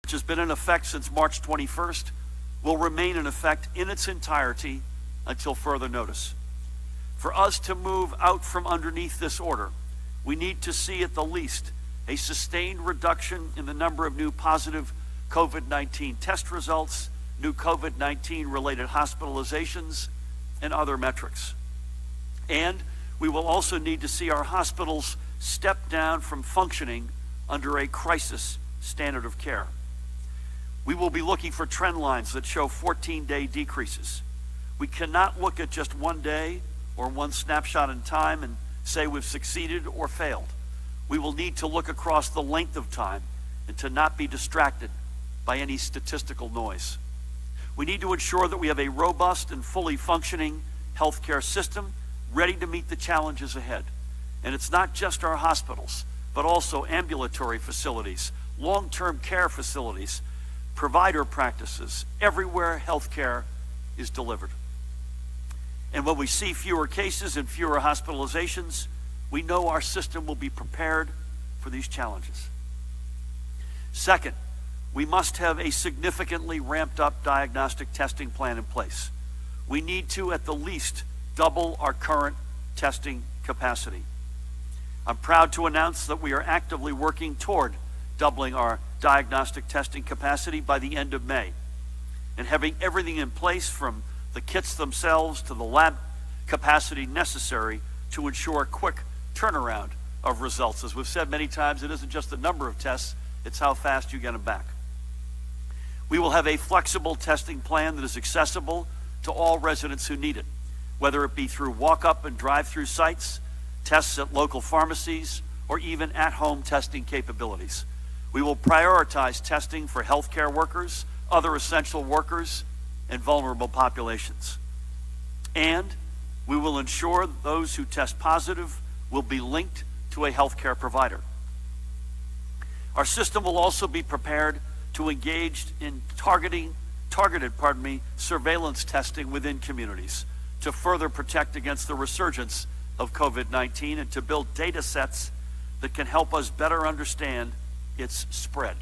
which has been in effect since March 21st, will remain in effect in its entirety until further notice. For us to move out from underneath this order, we need to see at the least a sustained reduction in the number of new positive COVID-19 test results, new COVID-19 related hospitalizations, and other metrics. And we will also need to see our hospitals step down from functioning under a crisis standard of care. We will be looking for trend lines that show 14-day decreases. We cannot look at just one day or one snapshot in time and say we've succeeded or failed. We will need to look across the length of time and to not be distracted by any statistical noise. We need to ensure that we have a robust and fully functioning healthcare system ready to meet the challenges ahead. And it's not just our hospitals, but also ambulatory facilities, long-term care facilities, provider practices, everywhere healthcare is delivered. And when we see fewer cases and fewer hospitalizations, we know our system will be prepared for these challenges. Second, we must have a significantly ramped up diagnostic testing plan in place. We need to at the least double our current testing capacity. I'm proud to announce that we are actively working toward doubling our diagnostic testing capacity by the end of May, and having everything in place from the kits themselves to the lab capacity necessary to ensure quick turnaround of results. As we've said many times, it isn't just the number of tests, it's how fast you get them back. We will have a flexible testing plan that is accessible to all residents who need it, whether it be through walk-up and drive-through sites, tests at local pharmacies, or even at-home testing capabilities. We will prioritize testing for healthcare workers, other essential workers, and vulnerable populations. And we will ensure that those who test positive will be linked to a healthcare provider. Our system will also be prepared to engage in targeted surveillance testing within communities to further protect against the resurgence of COVID-19 and to build data sets that can help us better understand its spread.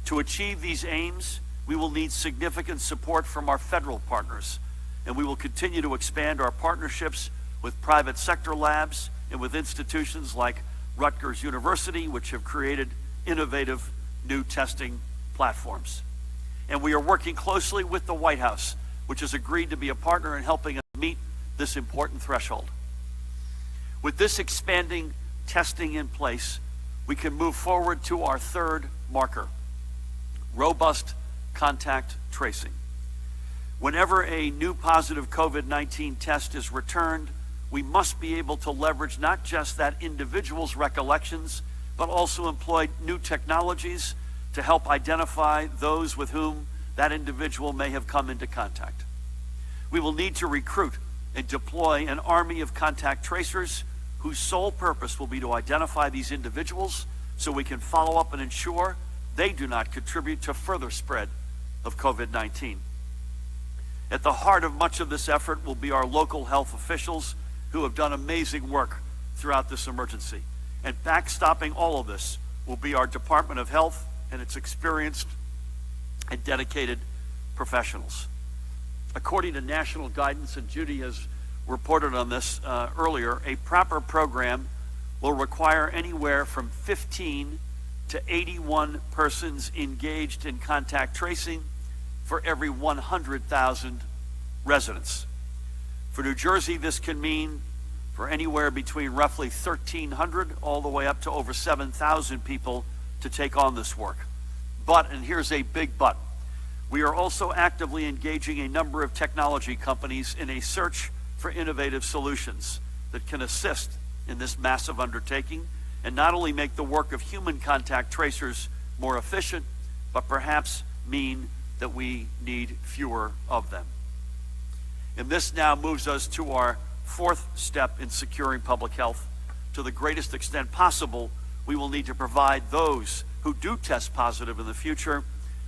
To achieve these aims, we will need significant support from our federal partners, and we will continue to expand our partnerships with private sector labs and with institutions like Rutgers University, which have created innovative new testing platforms. And we are working closely with the White House, which has agreed to be a partner in helping us meet this important threshold. With this expanding testing in place, we can move forward to our third marker: robust contact tracing. Whenever a new positive COVID-19 test is returned, we must be able to leverage not just that individual's recollections, but also employ new technologies to help identify those with whom that individual may have come into contact. We will need to recruit and deploy an army of contact tracers whose sole purpose will be to identify these individuals so we can follow up and ensure they do not contribute to further spread of COVID-19. At the heart of much of this effort will be our local health officials who have done amazing work throughout this emergency. And backstopping all of this will be our Department of Health and its experienced and dedicated professionals. According to national guidance, and Judy has reported on this earlier, a proper program will require anywhere from 15 to 81 persons engaged in contact tracing for every 100,000 residents. For New Jersey, this can mean for anywhere between roughly 1,300 all the way up to over 7,000 people to take on this work. But, and here's a big but, we are also actively engaging a number of technology companies in a search for innovative solutions that can assist in this massive undertaking and not only make the work of human contact tracers more efficient, but perhaps mean that we need fewer of them. And this now moves us to our fourth step in securing public health. To the greatest extent possible, we will need to provide those who do test positive in the future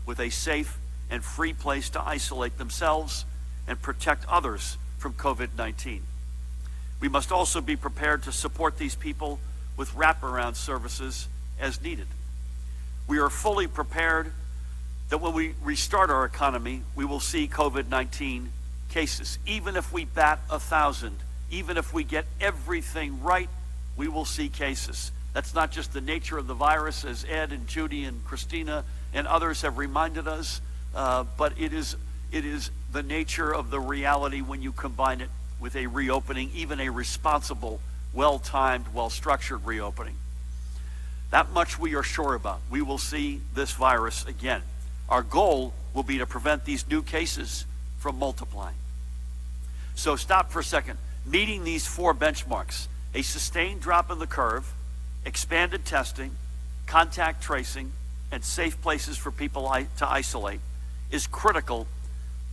with a safe and free place to isolate themselves and protect others from COVID-19. We must also be prepared to support these people with wraparound services as needed. We are fully prepared that when we restart our economy, we will see COVID-19 cases. Even if we bat 1,000, even if we get everything right, we will see cases. That's not just the nature of the virus, as Ed and Judy and Christina and others have reminded us, but it is the nature of the reality when you combine it with a reopening, even a responsible, well-timed, well-structured reopening. That much we are sure about. We will see this virus again. Our goal will be to prevent these new cases from multiplying. So stop for a second. Meeting these 4 benchmarks, a sustained drop in the curve, expanded testing, contact tracing, and safe places for people to isolate, is critical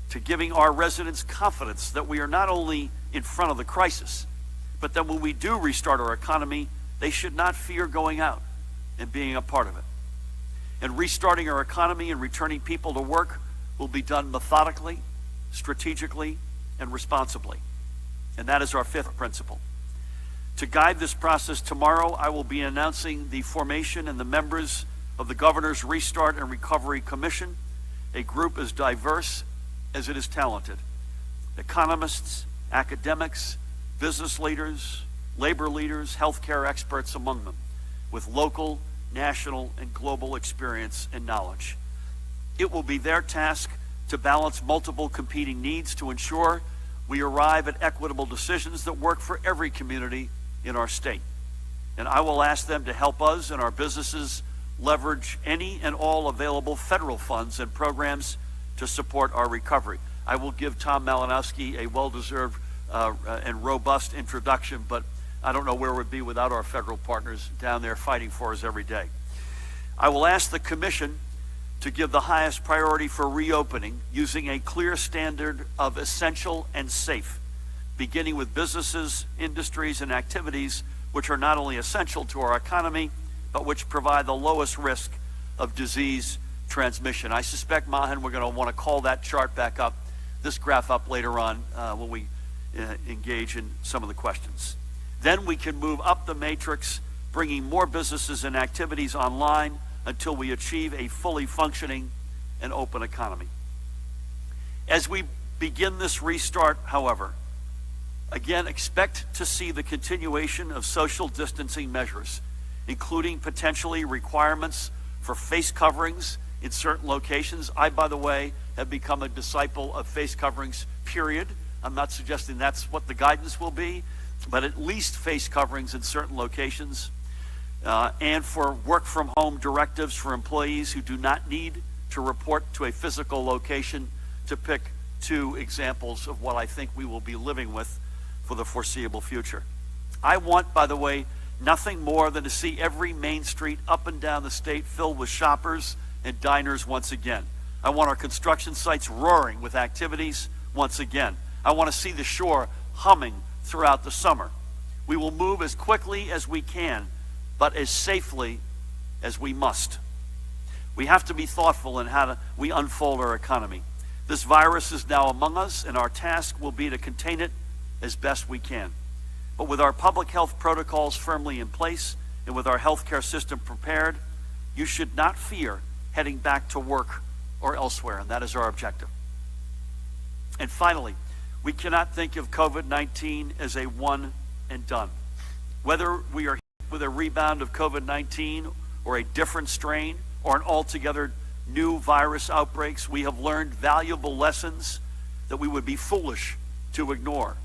to giving our residents confidence that we are not only in front of the crisis, but that when we do restart our economy, they should not fear going out and being a part of it. And restarting our economy and returning people to work will be done methodically, strategically, and responsibly. And that is our 5th principle. To guide this process tomorrow, I will be announcing the formation and the members of the Governor's Restart and Recovery Commission, a group as diverse as it is talented. Economists, academics, business leaders, labor leaders, healthcare experts among them, with local, national, and global experience and knowledge. It will be their task to balance multiple competing needs to ensure we arrive at equitable decisions that work for every community in our state. And I will ask them to help us and our businesses leverage any and all available federal funds and programs to support our recovery. I will give Tom Malinowski a well-deserved and robust introduction, but I don't know where we'd be without our federal partners down there fighting for us every day. I will ask the Commission to give the highest priority for reopening using a clear standard of essential and safe, beginning with businesses, industries, and activities which are not only essential to our economy, but which provide the lowest risk of disease transmission. I suspect, Mahan, we're going to want to call that chart back up, this graph up later on when we engage in some of the questions. Then we can move up the matrix, bringing more businesses and activities online until we achieve a fully functioning and open economy. As we begin this restart, however, again, expect to see the continuation of social distancing measures, including potentially requirements for face coverings in certain locations. I, by the way, have become a disciple of face coverings, period. I'm not suggesting that's what the guidance will be, but at least face coverings in certain locations, and for work from home directives for employees who do not need to report to a physical location, to pick 2 examples of what I think we will be living with for the foreseeable future. I want, by the way, nothing more than to see every main street up and down the state filled with shoppers and diners once again. I want our construction sites roaring with activities once again. I want to see the shore humming throughout the summer. We will move as quickly as we can, but as safely as we must. We have to be thoughtful in how we unfold our economy. This virus is now among us, and our task will be to contain it as best we can. But with our public health protocols firmly in place and with our healthcare system prepared, you should not fear heading back to work or elsewhere, and that is our objective. And finally, we cannot think of COVID-19 as a one and done. Whether we are hit with a rebound of COVID-19 or a different strain or an altogether new virus outbreaks, we have learned valuable lessons that we would be foolish to ignore.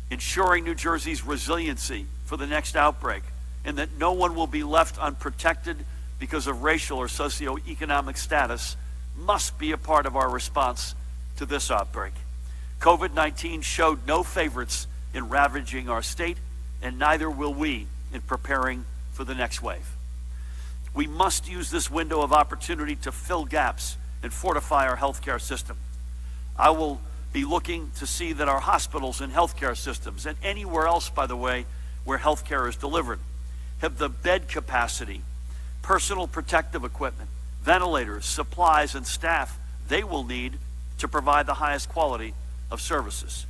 Ensuring New Jersey's resiliency for the next outbreak, and that no one will be left unprotected because of racial or socioeconomic status, must be a part of our response to this outbreak. COVID-19 showed no favorites in ravaging our state, and neither will we in preparing for the next wave. We must use this window of opportunity to fill gaps and fortify our healthcare system. I will be looking to see that our hospitals and healthcare systems, and anywhere else, by the way, where healthcare is delivered, have the bed capacity, personal protective equipment, ventilators, supplies, and staff they will need to provide the highest quality of services.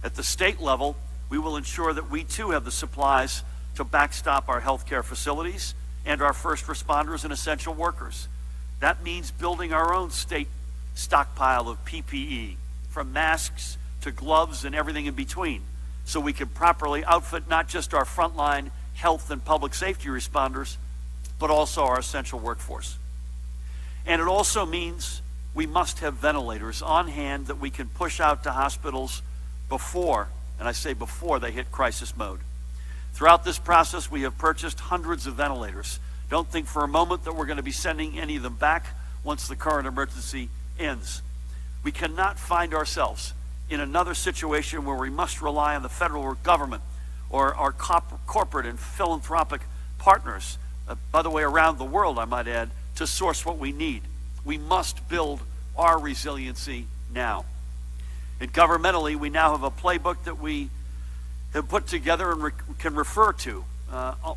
At the state level, we will ensure that we too have the supplies to backstop our healthcare facilities and our first responders and essential workers. That means building our own state stockpile of PPE, from masks to gloves and everything in between, so we can properly outfit not just our frontline health and public safety responders, but also our essential workforce. And it also means we must have ventilators on hand that we can push out to hospitals before, and I say before, they hit crisis mode. Throughout this process, we have purchased hundreds of ventilators. Don't think for a moment that we're going to be sending any of them back once the current emergency ends. We cannot find ourselves in another situation where we must rely on the federal government or our corporate and philanthropic partners, by the way, around the world, I might add, to source what we need. We must build our resiliency now. And governmentally, we now have a playbook that we have put together and can refer to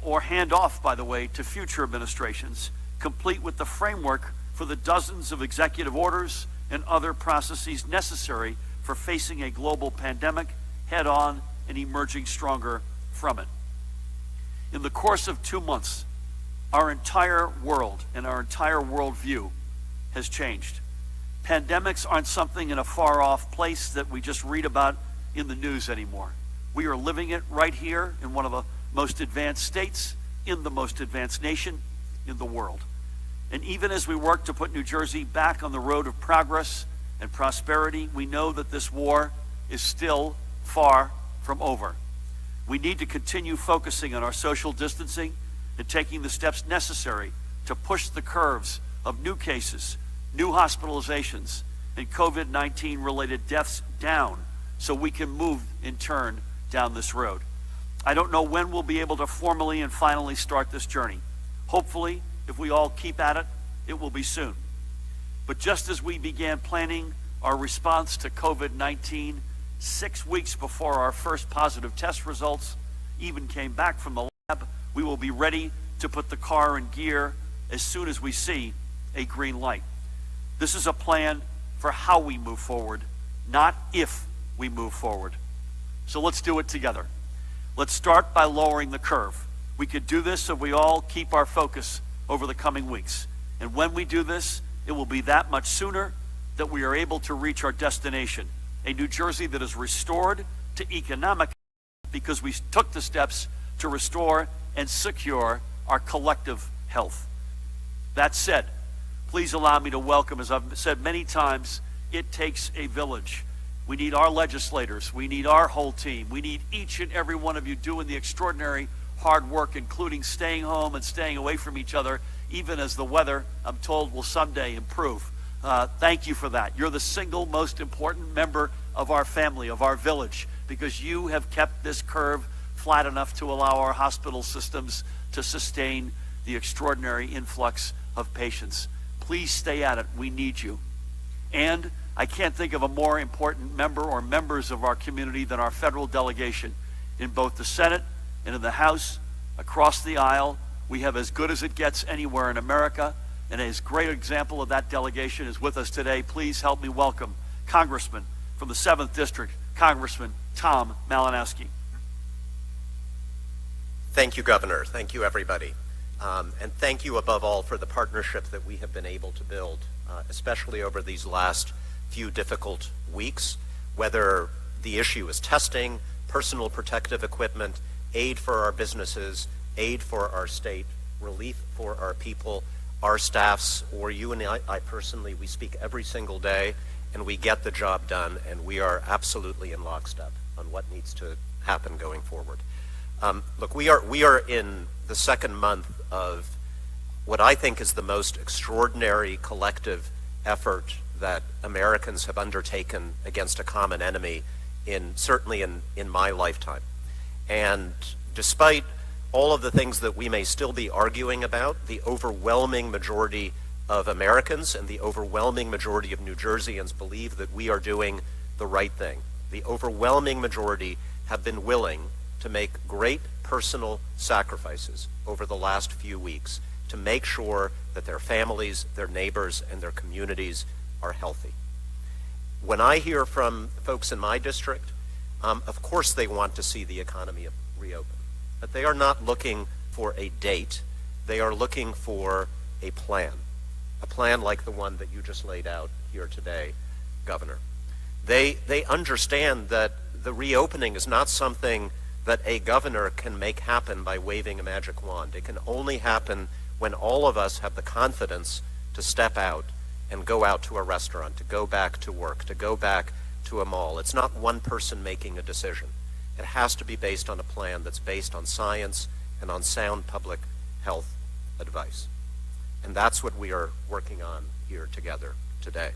or hand off, by the way, to future administrations, complete with the framework for the dozens of executive orders and other processes necessary for facing a global pandemic head-on and emerging stronger from it. In the course of 2 months, our entire world and our entire worldview has changed. Pandemics aren't something in a far-off place that we just read about in the news anymore. We are living it right here in one of the most advanced states, in the most advanced nation in the world. And even as we work to put New Jersey back on the road of progress and prosperity, we know that this war is still far from over. We need to continue focusing on our social distancing and taking the steps necessary to push the curves of new cases, new hospitalizations, and COVID-19 related deaths down so we can move in turn down this road. I don't know when we'll be able to formally and finally start this journey. Hopefully, if we all keep at it, it will be soon. But just as we began planning our response to COVID-19 6 weeks before our first positive test results even came back from the lab, we will be ready to put the car in gear as soon as we see a green light. This is a plan for how we move forward, not if we move forward. So let's do it together. Let's start by lowering the curve. We could do this if we all keep our focus over the coming weeks. And when we do this, it will be that much sooner that we are able to reach our destination, a New Jersey that is restored to economic because we took the steps to restore and secure our collective health. That said, please allow me to welcome, as I've said many times, it takes a village. We need our legislators. We need our whole team. We need each and every one of you doing the extraordinary hard work, including staying home and staying away from each other, even as the weather, I'm told, will someday improve. Thank you for that. You're the single most important member of our family, of our village, because you have kept this curve flat enough to allow our hospital systems to sustain the extraordinary influx of patients. Please stay at it. We need you. And I can't think of a more important member or members of our community than our federal delegation. In both the Senate and in the House, across the aisle, we have as good as it gets anywhere in America, and a great example of that delegation is with us today. Please help me welcome Congressman from the 7th District, Congressman Tom Malinowski. Thank you, Governor. Thank you, everybody. And thank you above all for the partnership that we have been able to build, especially over these last few difficult weeks, whether the issue is testing, personal protective equipment, aid for our businesses, aid for our state, relief for our people, our staffs, or you and I personally, we speak every single day and we get the job done, and we are absolutely in lockstep on what needs to happen going forward. Look, we are in the second month of what I think is the most extraordinary collective effort that Americans have undertaken against a common enemy certainly in my lifetime. And despite all of the things that we may still be arguing about, the overwhelming majority of Americans and the overwhelming majority of New Jerseyans believe that we are doing the right thing. The overwhelming majority have been willing to make great personal sacrifices over the last few weeks to make sure that their families, their neighbors, and their communities are healthy. When I hear from folks in my district, of course they want to see the economy reopen, but they are not looking for a date. They are looking for a a plan like the one that you just laid out here today, Governor. They understand that the reopening is not something that a governor can make happen by waving a magic wand. It can only happen when all of us have the confidence to step out and go out to a restaurant, to go back to work, to go back to a mall. It's not one person making a decision. It has to be based on a plan that's based on science and on sound public health advice. And that's what we are working on here together today.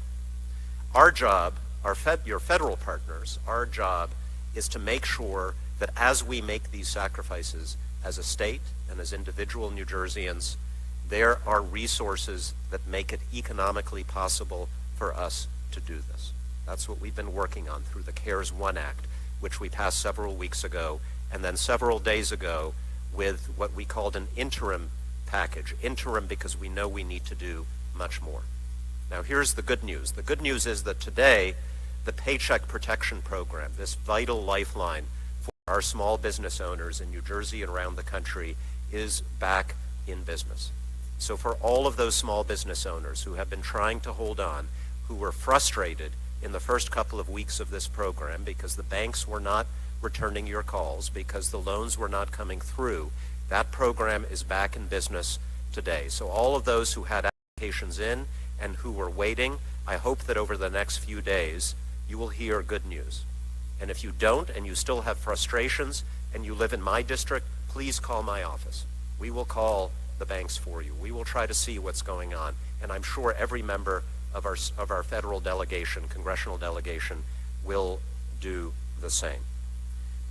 Our job, your federal partners, our job is to make sure that as we make these sacrifices as a state and as individual New Jerseyans, there are resources that make it economically possible for us to do this. That's what we've been working on through the CARES 1 Act, which we passed several weeks ago, and then several days ago with what we called an interim package. Interim because we know we need to do much more. Now here's the good news. The good news is that today, the Paycheck Protection Program, this vital lifeline for our small business owners in New Jersey and around the country, is back in business. So for all of those small business owners who have been trying to hold on, who were frustrated in the first couple of weeks of this program because the banks were not returning your calls, because the loans were not coming through, that program is back in business today. So all of those who had applications in and who were waiting, I hope that over the next few days you will hear good news. And if you don't and you still have frustrations and you live in my district, please call my office. We will call the banks for you. We will try to see what's going on. And I'm sure every member of our federal delegation, congressional delegation, will do the same.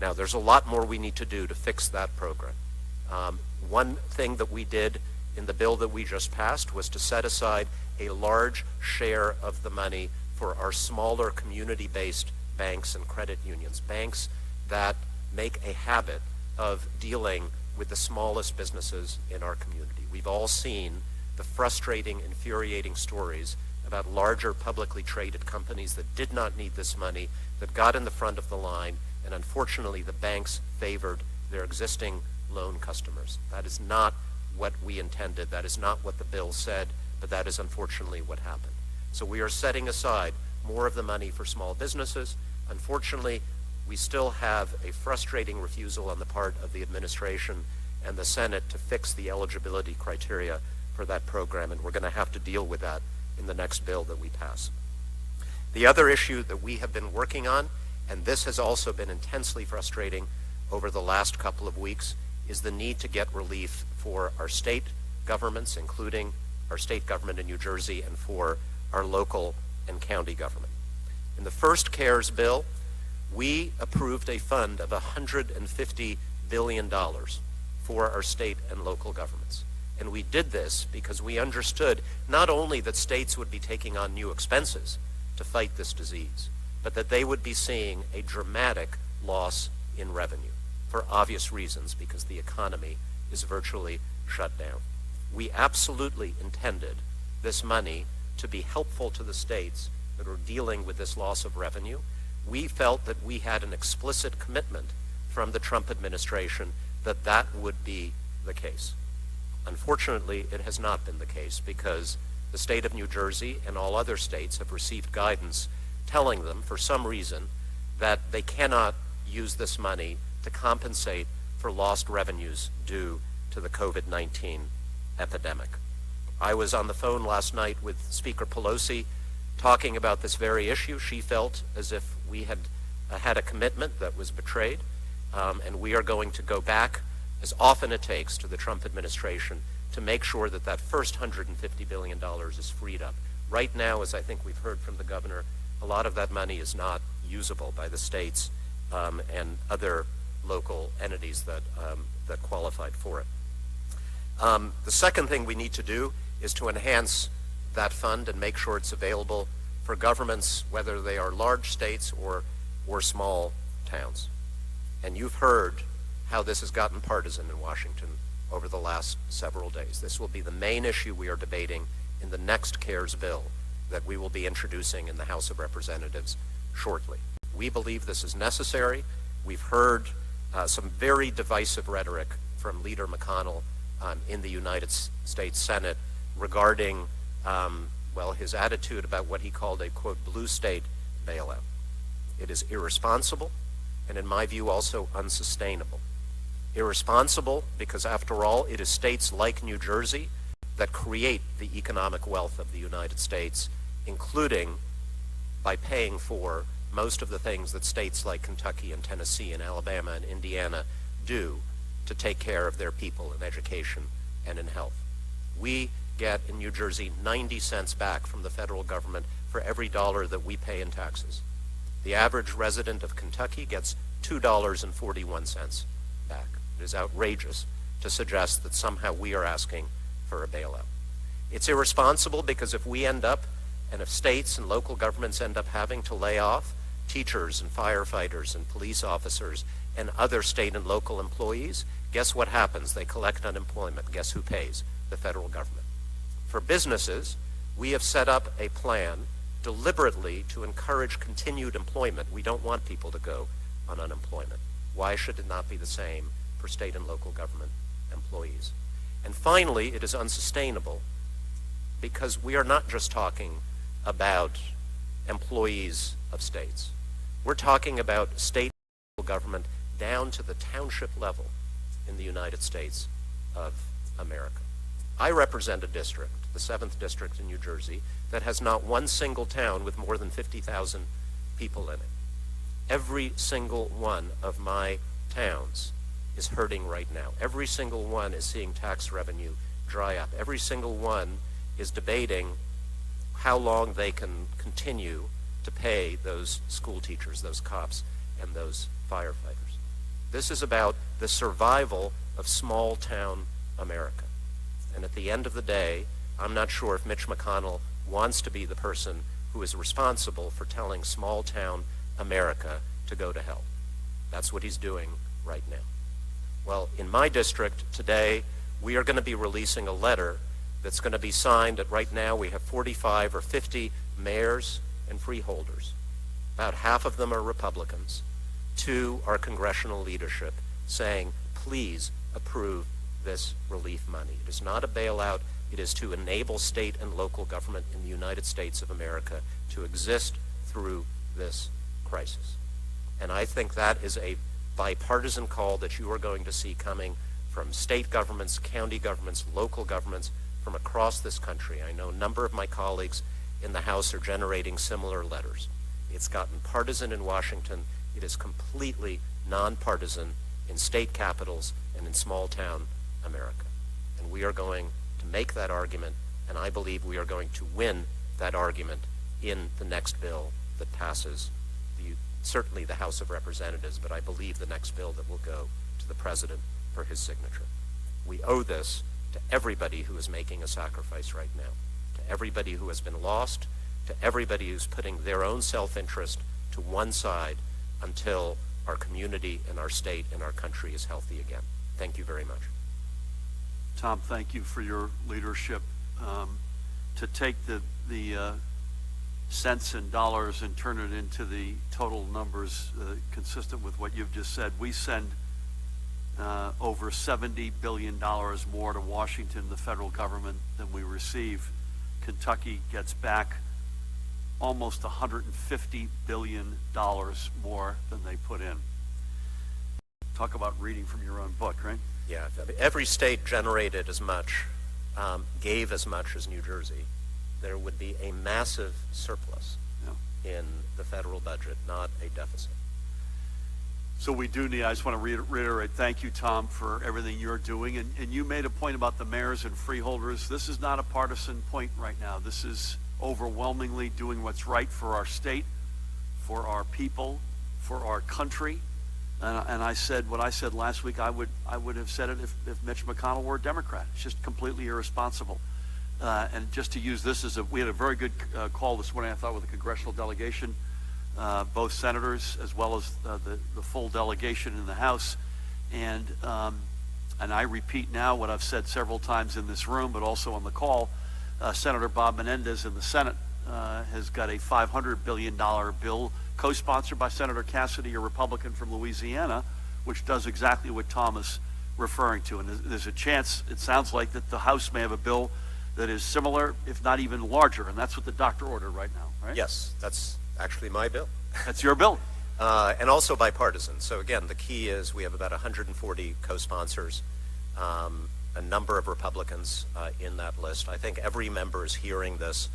Now, there's a lot more we need to do to fix that program. One thing that we did in the bill that we just passed was to set aside a large share of the money for our smaller community-based banks and credit unions, banks that make a habit of dealing with the smallest businesses in our community. We've all seen the frustrating, infuriating stories about larger publicly traded companies that did not need this money, that got in the front of the line, and unfortunately the banks favored their existing loan customers. That is not what we intended. That is not what the bill said, but that is unfortunately what happened. So we are setting aside more of the money for small businesses. Unfortunately, we still have a frustrating refusal on the part of the administration and the Senate to fix the eligibility criteria for that program, and we're going to have to deal with that in the next bill that we pass. The other issue that we have been working on, and this has also been intensely frustrating over the last couple of weeks, is the need to get relief for our state governments, including our state government in New Jersey, and for our local and county government. In the first CARES bill, we approved a fund of $150 billion for our state and local governments. And we did this because we understood not only that states would be taking on new expenses to fight this disease, but that they would be seeing a dramatic loss in revenue for obvious reasons, because the economy is virtually shut down. We absolutely intended this money to be helpful to the states that are dealing with this loss of revenue. We felt that we had an explicit commitment from the Trump administration that that would be the case. Unfortunately, it has not been the case, because the state of New Jersey and all other states have received guidance telling them, for some reason, that they cannot use this money to compensate for lost revenues due to the COVID-19 epidemic. I was on the phone last night with Speaker Pelosi talking about this very issue. She felt as if we had had a commitment that was betrayed, and we are going to go back as often it takes to the Trump administration to make sure that that first $150 billion is freed up. Right now, as I think we've heard from the governor, a lot of that money is not usable by the states and other local entities that qualified for it. The second thing we need to do is to enhance that fund and make sure it's available for governments, whether they are large states or small towns. And you've heard how this has gotten partisan in Washington over the last several days. This will be the main issue we are debating in the next CARES bill that we will be introducing in the House of Representatives shortly. We believe this is necessary. We've heard some very divisive rhetoric from Leader McConnell in the United States Senate regarding well, his attitude about what he called a, quote, blue state bailout. It is irresponsible and, in my view, also unsustainable. Irresponsible because, after all, it is states like New Jersey that create the economic wealth of the United States, including by paying for most of the things that states like Kentucky and Tennessee and Alabama and Indiana do to take care of their people in education and in health. We get in New Jersey 90 cents back from the federal government for every dollar that we pay in taxes. The average resident of Kentucky gets $2.41 back. It is outrageous to suggest that somehow we are asking for a bailout. It's irresponsible because if we end up, and if states and local governments end up having to lay off teachers and firefighters and police officers and other state and local employees, guess what happens? They collect unemployment. Guess who pays? The federal government. For businesses, we have set up a plan deliberately to encourage continued employment. We don't want people to go on unemployment. Why should it not be the same for state and local government employees? And finally, it is unsustainable because we are not just talking about employees of states. We're talking about state and local government down to the township level in the United States of America. I represent a district, the 7th District in New Jersey, that has not one single town with more than 50,000 people in it. Every single one of my towns is hurting right now. Every single one is seeing tax revenue dry up. Every single one is debating how long they can continue to pay those school teachers, those cops, and those firefighters. This is about the survival of small town America. And at the end of the day, I'm not sure if Mitch McConnell wants to be the person who is responsible for telling small town America to go to hell. That's what he's doing right now. Well, in my district today, we are going to be releasing a letter that's going to be signed at, right now we have 45 or 50 mayors and freeholders. About half of them are Republicans, to our congressional leadership saying, please approve this relief money. It is not a bailout. It is to enable state and local government in the United States of America to exist through this crisis. And I think that is a bipartisan call that you are going to see coming from state governments, county governments, local governments from across this country. I know a number of my colleagues in the House are generating similar letters. It's gotten partisan in Washington. It is completely nonpartisan in state capitals and in small town America. And we are going to make that argument, and I believe we are going to win that argument in the next bill that passes certainly the House of Representatives, but I believe the next bill that will go to the President for his signature. We owe this to everybody who is making a sacrifice right now, to everybody who has been lost, to everybody who's putting their own self-interest to one side until our community and our state and our country is healthy again. Thank you very much. Tom, thank you for your leadership. To take the cents and dollars and turn it into the total numbers consistent with what you've just said, we send over $70 billion more to Washington, the federal government, than we receive. Kentucky gets back almost $150 billion more than they put in. Talk about reading from your own book, right? Yeah, every state generated as much, gave as much as New Jersey. There would be a massive surplus in the federal budget, not a deficit. So we do need, I just want to reiterate, thank you, Tom, for everything you're doing. And you made a point about the mayors and freeholders. This is not a partisan point right now. This is overwhelmingly doing what's right for our state, for our people, for our country. And I said what I said last week, I would have said it if Mitch McConnell were a Democrat. It's just completely irresponsible. And just to use this as we had a very good call this morning, I thought, with the congressional delegation, both senators as well as the full delegation in the House. And I repeat now what I've said several times in this room, but also on the call. Senator Bob Menendez in the Senate has got a $500 billion bill co-sponsored by Senator Cassidy, a Republican from Louisiana, which does exactly what Tom is referring to. And there's a chance, it sounds like, that the House may have a bill that is similar, if not even larger, and that's what the doctor ordered right now, right? Yes, that's actually my bill. That's your bill. And also bipartisan. So again, the key is we have about 140 co-sponsors, a number of Republicans in that list. I think every member is hearing this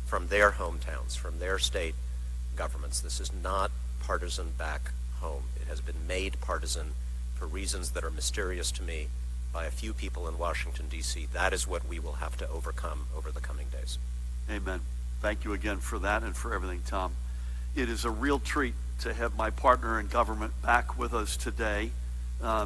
from their hometowns, from their state governments. This is not partisan back home. It has been made partisan for reasons that are mysterious to me by a few people in Washington, D.C. That is what we will have to overcome over the coming days. Amen. Thank you again for that and for everything, Tom. It is a real treat to have my partner in government back with us today.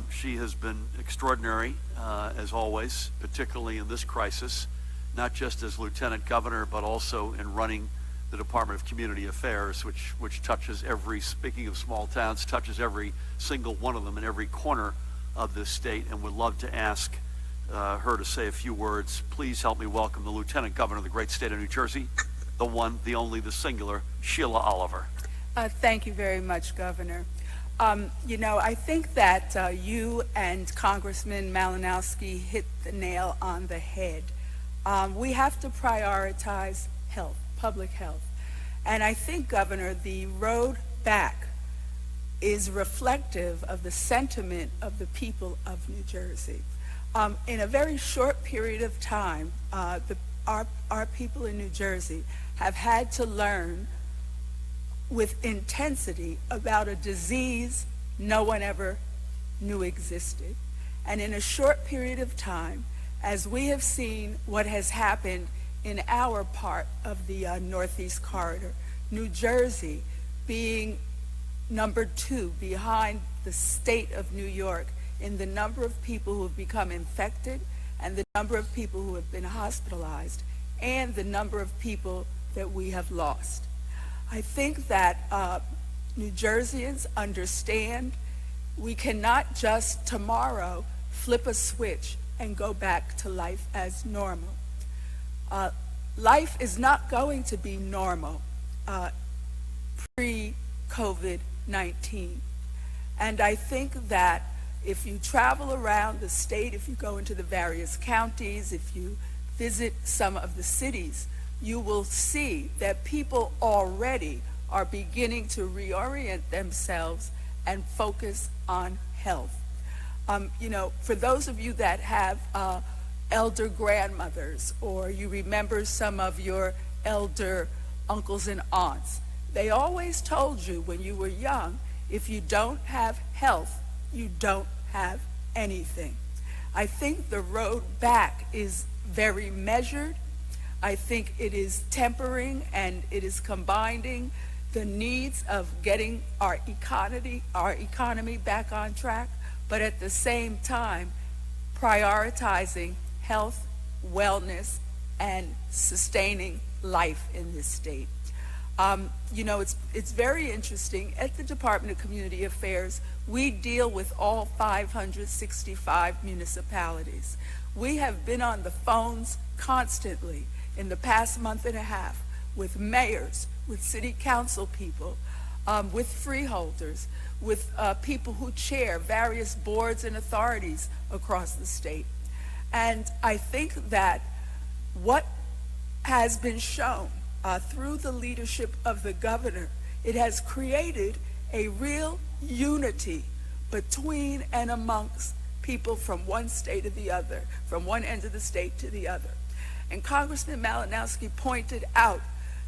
She has been extraordinary, as always, particularly in this crisis, not just as Lieutenant Governor, but also in running the Department of Community Affairs, which touches every, speaking of small towns, touches every single one of them in every corner of this state, and would love to ask her to say a few words. Please help me welcome the Lieutenant Governor of the great state of New Jersey, the one, the only, the singular, Sheila Oliver. Thank you very much, Governor. You know, I think that you and Congressman Malinowski hit the nail on the head. We have to prioritize health, public health. And I think, Governor, the road back is reflective of the sentiment of the people of New Jersey. In a very short period of time, our people in New Jersey have had to learn with intensity about a disease no one ever knew existed. And in a short period of time, as we have seen what has happened in our part of the Northeast Corridor, New Jersey being number 2 behind the state of New York in the number of people who have become infected and the number of people who have been hospitalized and the number of people that we have lost. I think that New Jerseyans understand we cannot just tomorrow flip a switch and go back to life as normal. Life is not going to be normal pre-COVID-19. And I think that if you travel around the state, if you go into the various counties, if you visit some of the cities, you will see that people already are beginning to reorient themselves and focus on health. You know, for those of you that have elder grandmothers, or you remember some of your elder uncles and aunts, they always told you when you were young, if you don't have health, you don't have anything. I think the road back is very measured. I think it is tempering and it is combining the needs of getting our economy back on track, but at the same time prioritizing health, wellness, and sustaining life in this state. You know, it's very interesting. At the Department of Community Affairs, we deal with all 565 municipalities. We have been on the phones constantly in the past month and a half with mayors, with city council people, with freeholders, with people who chair various boards and authorities across the state. And I think that what has been shown through the leadership of the governor, it has created a real unity between and amongst people from one state to the other, from one end of the state to the other. And Congressman Malinowski pointed out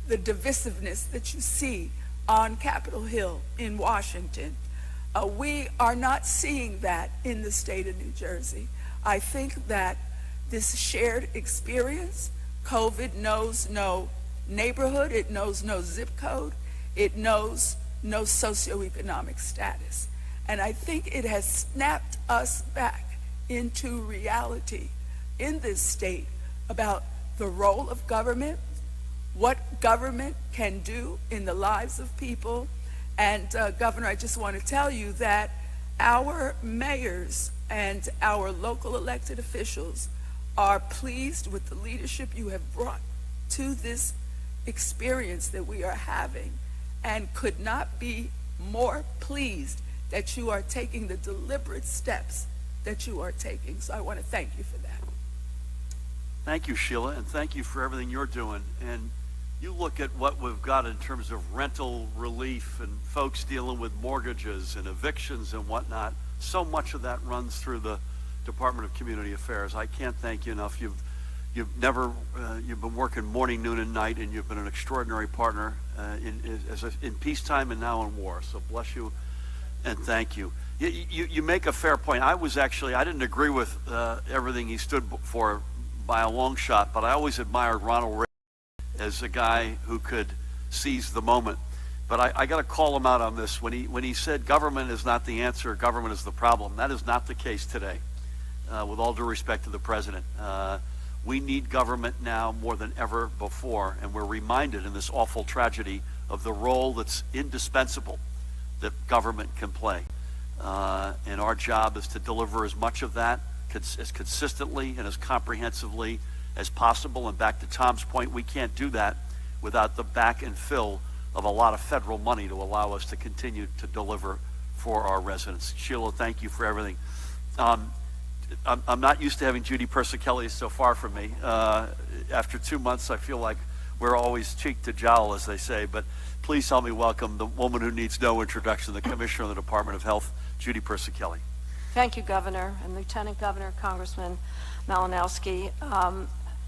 the divisiveness that you see on Capitol Hill in Washington. We are not seeing that in the state of New Jersey. I think that this shared experience, COVID knows no neighborhood, it knows no zip code, it knows no socioeconomic status. And I think it has snapped us back into reality in this state about the role of government, what government can do in the lives of people. And Governor, I just want to tell you that our mayors and our local elected officials are pleased with the leadership you have brought to this experience that we are having, and could not be more pleased that you are taking the deliberate steps that you are taking. So I want to thank you for that. Thank you, Sheila, and thank you for everything you're doing. And you look at what we've got in terms of rental relief and folks dealing with mortgages and evictions and whatnot. So much of that runs through the Department of Community Affairs. I can't thank you enough. You've been working morning, noon, and night, and you've been an extraordinary partner in peacetime and now in war. So bless you and thank you. You make a fair point. I didn't agree with everything he stood for by a long shot, but I always admired Ronald Reagan as a guy who could seize the moment. But I got to call him out on this. When he said government is not the answer, government is the problem. That is not the case today, with all due respect to the president. We need government now more than ever before, and we're reminded in this awful tragedy of the role that's indispensable that government can play. And our job is to deliver as much of that as consistently and as comprehensively as possible. And back to Tom's point, we can't do that without the back and fill of a lot of federal money to allow us to continue to deliver for our residents. Sheila, thank you for everything. I'm not used to having Judy Persichilli so far from me. After 2 months, I feel like we're always cheek to jowl, as they say, but please help me welcome the woman who needs no introduction, the Commissioner of the Department of Health, Judy Persichilli. Thank you, Governor and Lieutenant Governor, Congressman Malinowski.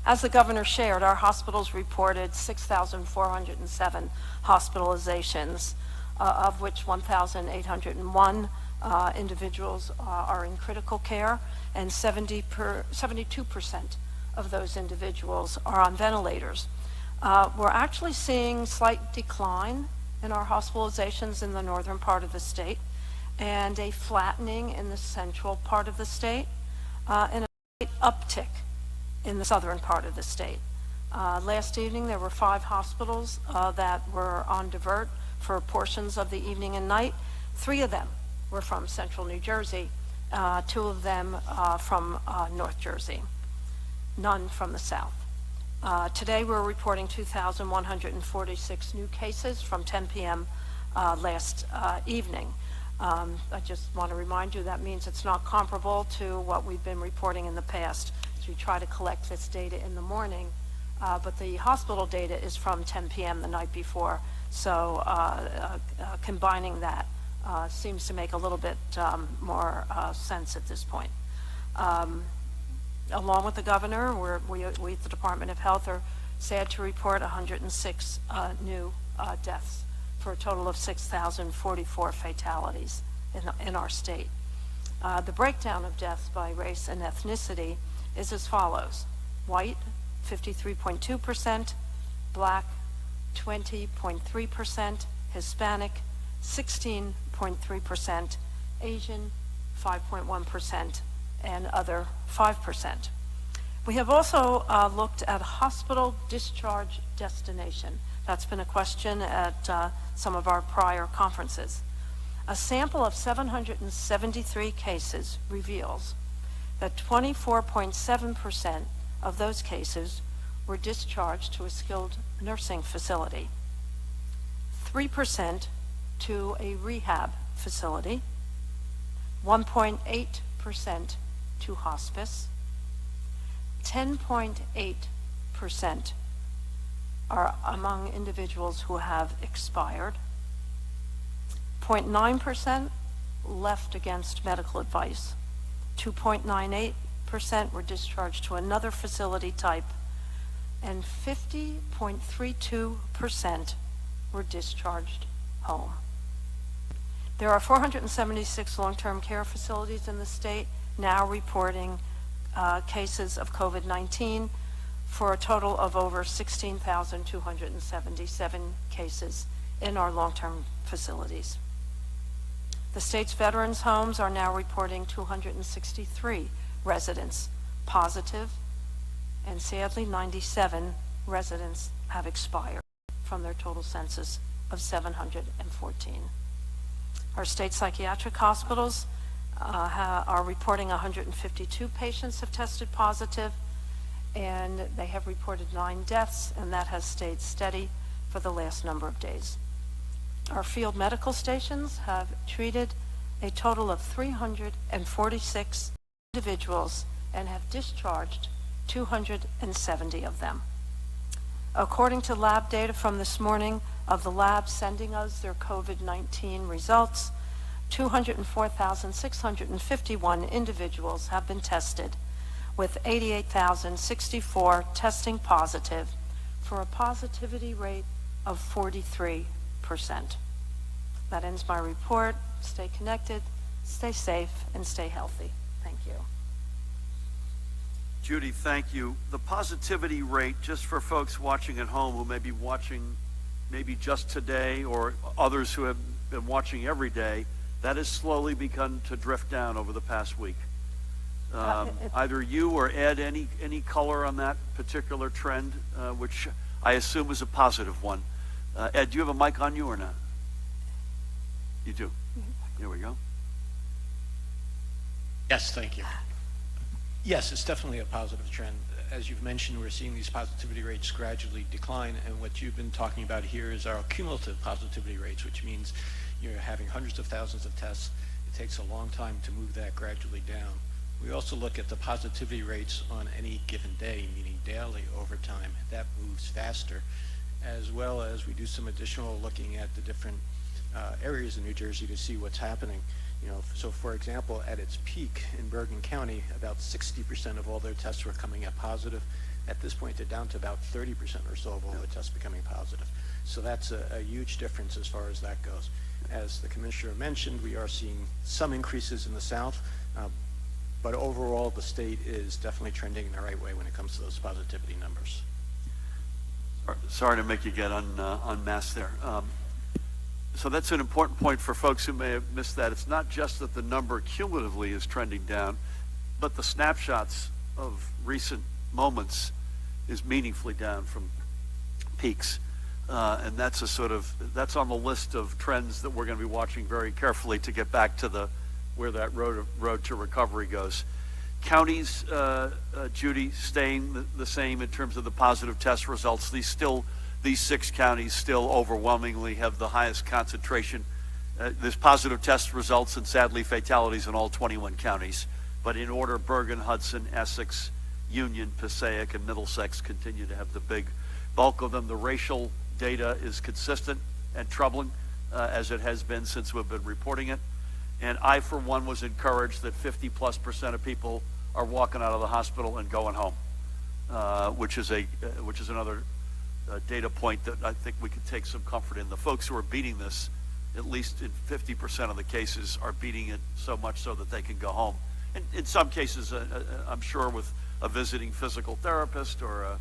As the Governor shared, our hospitals reported 6,407 hospitalizations, of which 1,801 individuals are in critical care, and 72% of those individuals are on ventilators. We're actually seeing slight decline in our hospitalizations in the northern part of the state, and a flattening in the central part of the state, and a slight uptick in the southern part of the state. Last evening there were 5 hospitals that were on divert for portions of the evening and night. 3 of them were from central New Jersey, 2 of them from North Jersey, none from the south. Today we're reporting 2,146 new cases from 10 p.m. Last evening. I just want to remind you that means it's not comparable to what we've been reporting in the past. So we try to collect this data in the morning, but the hospital data is from 10 p.m. the night before. So combining that seems to make a little bit more sense at this point. Along with the Governor, we at the Department of Health are sad to report 106 new deaths, for a total of 6,044 fatalities in our state. The breakdown of deaths by race and ethnicity is as follows: white, 53.2%, black, 20.3%, Hispanic, 16.3%, Asian, 5.1%, and other, 5%. We have also looked at hospital discharge destination. That's been a question at some of our prior conferences. A sample of 773 cases reveals that 24.7% of those cases were discharged to a skilled nursing facility, 3% to a rehab facility, 1.8% to hospice, 10.8% are among individuals who have expired, 0.9% left against medical advice, 2.98% were discharged to another facility type, and 50.32% were discharged home. There are 476 long-term care facilities in the state now reporting cases of COVID-19, for a total of over 16,277 cases in our long-term facilities. The state's veterans' homes are now reporting 263 residents positive, and sadly 97 residents have expired from their total census of 714. Our state psychiatric hospitals are reporting 152 patients have tested positive, and they have reported 9 deaths, and that has stayed steady for the last number of days. Our field medical stations have treated a total of 346 individuals and have discharged 270 of them. According to lab data from this morning, of the labs sending us their COVID-19 results, 204,651 individuals have been tested, with 88,064 testing positive, for a positivity rate of 43%. That ends my report. Stay connected, stay safe, and stay healthy. Thank you. Judy, thank you. The positivity rate, just for folks watching at home who may be watching maybe just today, or others who have been watching every day, that has slowly begun to drift down over the past week. Either you or Ed, any color on that particular trend, which I assume is a positive one. Ed, do you have a mic on you or not? You do. Here we go. Yes, thank you. Yes, it's definitely a positive trend. As you've mentioned, we're seeing these positivity rates gradually decline, and what you've been talking about here is our cumulative positivity rates, which means you're having hundreds of thousands of tests. It takes a long time to move that gradually down. We also look at the positivity rates on any given day, meaning daily over time. That moves faster, as well as we do some additional looking at the different areas in New Jersey to see what's happening. So for example, at its peak in Bergen County, about 60% of all their tests were coming up positive. At this point, they're down to about 30% or so of all the tests becoming positive. So that's a huge difference as far as that goes. As the Commissioner mentioned, we are seeing some increases in the South, but overall, the state is definitely trending in the right way when it comes to those positivity numbers. Sorry to make you get unmasked there. So that's an important point for folks who may have missed that. It's not just that the number cumulatively is trending down, but the snapshots of recent moments is meaningfully down from peaks. And that's that's on the list of trends that we're going to be watching very carefully to get back to where that road to recovery goes. Counties, Judy, staying the same in terms of the positive test results. These 6 counties still overwhelmingly have the highest concentration. There's positive test results and sadly fatalities in all 21 counties. But in order, Bergen, Hudson, Essex, Union, Passaic, and Middlesex continue to have the big bulk of them. The racial data is consistent and troubling, as it has been since we've been reporting it. And I, for one, was encouraged that 50+% of people are walking out of the hospital and going home, which is another data point that I think we could take some comfort in. The folks who are beating this, at least in 50% of the cases, are beating it so much so that they can go home. And in some cases, I'm sure with a visiting physical therapist or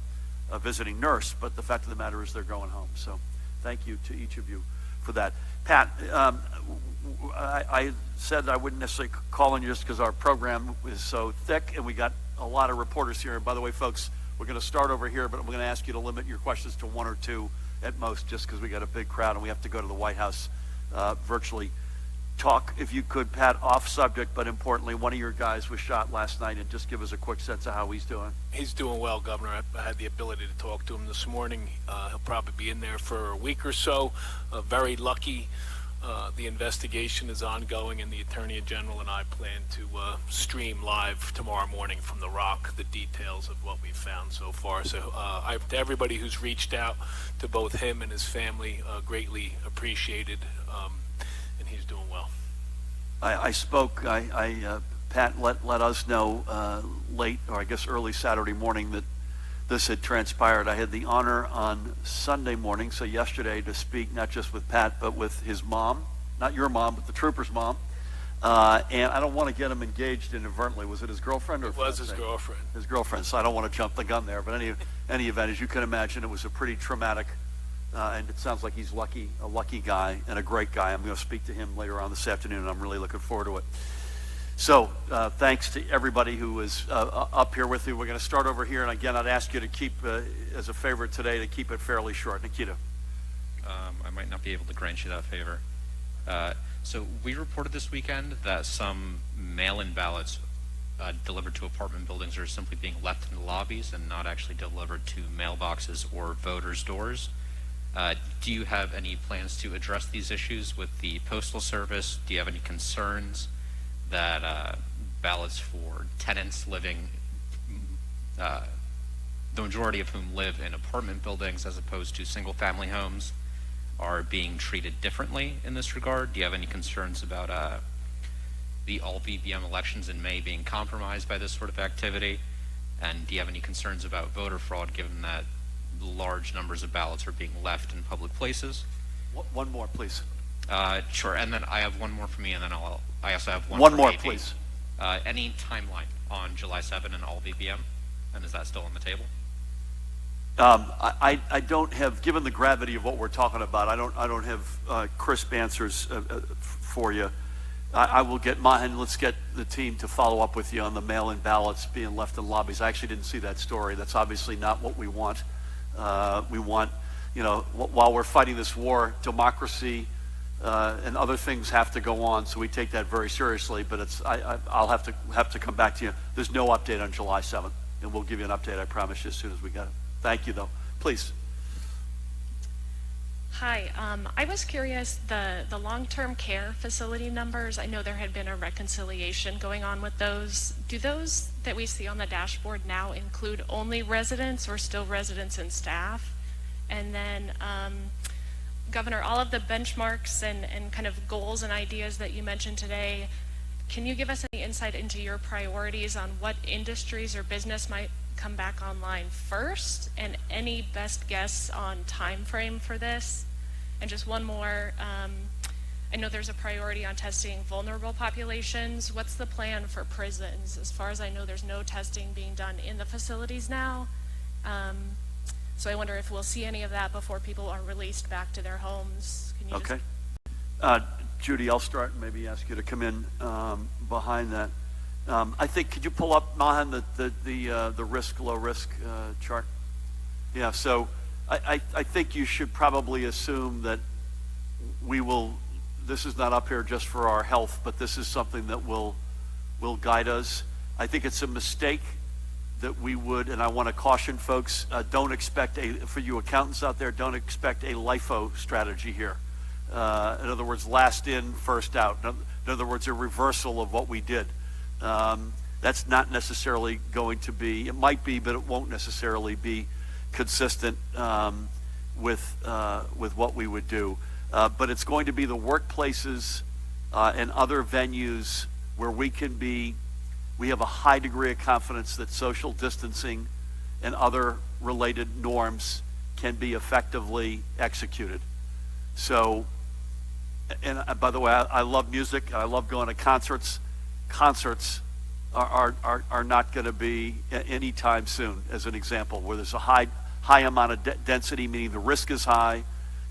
a visiting nurse, but the fact of the matter is they're going home. So thank you to each of you for that. Pat, I said I wouldn't necessarily call on you just because our program is so thick and we got a lot of reporters here. And by the way, folks, we're going to start over here, but I'm going to ask you to limit your questions to 1 or 2 at most, just because we got a big crowd and we have to go to the White House virtually. Talk, if you could, Pat, off subject, but importantly, one of your guys was shot last night, and just give us a quick sense of how he's doing. He's doing well, Governor. I had the ability to talk to him this morning. He'll probably be in there for a week or so. Very lucky. The investigation is ongoing, and the Attorney General and I plan to stream live tomorrow morning from the Rock the details of what we've found so far. So to everybody who's reached out to both him and his family, greatly appreciated, and he's doing well. I spoke, Pat let us know late, or I guess early Saturday morning, that this had transpired. I had the honor on Sunday morning, so yesterday, to speak not just with Pat, but with his mom, not your mom, but the trooper's mom. And I don't want to get him engaged inadvertently. Was it his girlfriend or? It was his girlfriend. His girlfriend, so I don't want to jump the gun there. But any event, as you can imagine, it was a pretty traumatic, and it sounds like he's a lucky guy and a great guy. I'm going to speak to him later on this afternoon, and I'm really looking forward to it. So thanks to everybody who was up here with you. We're going to start over here, and again, I'd ask you to keep, as a favor today, to keep it fairly short. Nikita. I might not be able to grant you that favor. So we reported this weekend that some mail-in ballots delivered to apartment buildings are simply being left in the lobbies and not actually delivered to mailboxes or voters' doors. Do you have any plans to address these issues with the Postal Service? Do you have any concerns that ballots for tenants living the majority of whom live in apartment buildings as opposed to single-family homes, are being treated differently in this regard? Do you have any concerns about the all VBM elections in May being compromised by this sort of activity? And do you have any concerns about voter fraud given that large numbers of ballots are being left in public places? One more, please. Sure, and then I have one more for me, and then I also have one more, AP. Please. Any timeline on July 7 and all VBM, and is that still on the table? I don't have, given the gravity of what we're talking about, I don't have crisp answers for you. I will get Mahan, let's get the team to follow up with you on the mail-in ballots being left in lobbies. I actually didn't see that story. That's obviously not what we want. We want, you know, while we're fighting this war, democracy and other things have to go on, so we take that very seriously, but it's, I'll have to come back to you. There's no update on July 7th, and we'll give you an update, I promise you, as soon as we get it. Thank you, though. Please. Hi, I was curious, the long-term care facility numbers, I know there had been a reconciliation going on with those. Do those that we see on the dashboard now include only residents or still residents and staff? And then, Governor, all of the benchmarks and kind of goals and ideas that you mentioned today, can you give us any insight into your priorities on what industries or business might come back online first, and any best guess on time frame for this? And just one more, I know there's a priority on testing vulnerable populations. What's the plan for prisons? As far as I know, there's no testing being done in the facilities now. So I wonder if we'll see any of that before people are released back to their homes. Can you Okay. Judy, I'll start and maybe ask you to come in behind that. I think, could you pull up, Mahan, the risk, low risk chart? Yeah, so I think you should probably assume that we will, this is not up here just for our health, but this is something that will guide us. I think it's a mistake that we would, and I want to caution folks, don't expect for you accountants out there, don't expect a LIFO strategy here. In other words, last in, first out. In other words, a reversal of what we did. That's not necessarily going to be, it might be, but it won't necessarily be consistent with what we would do. But it's going to be the workplaces and other venues where we have a high degree of confidence that social distancing and other related norms can be effectively executed. So, and by the way, I love music. I love going to concerts. Concerts are not going to be anytime soon, as an example, where there's a high amount of density, meaning the risk is high.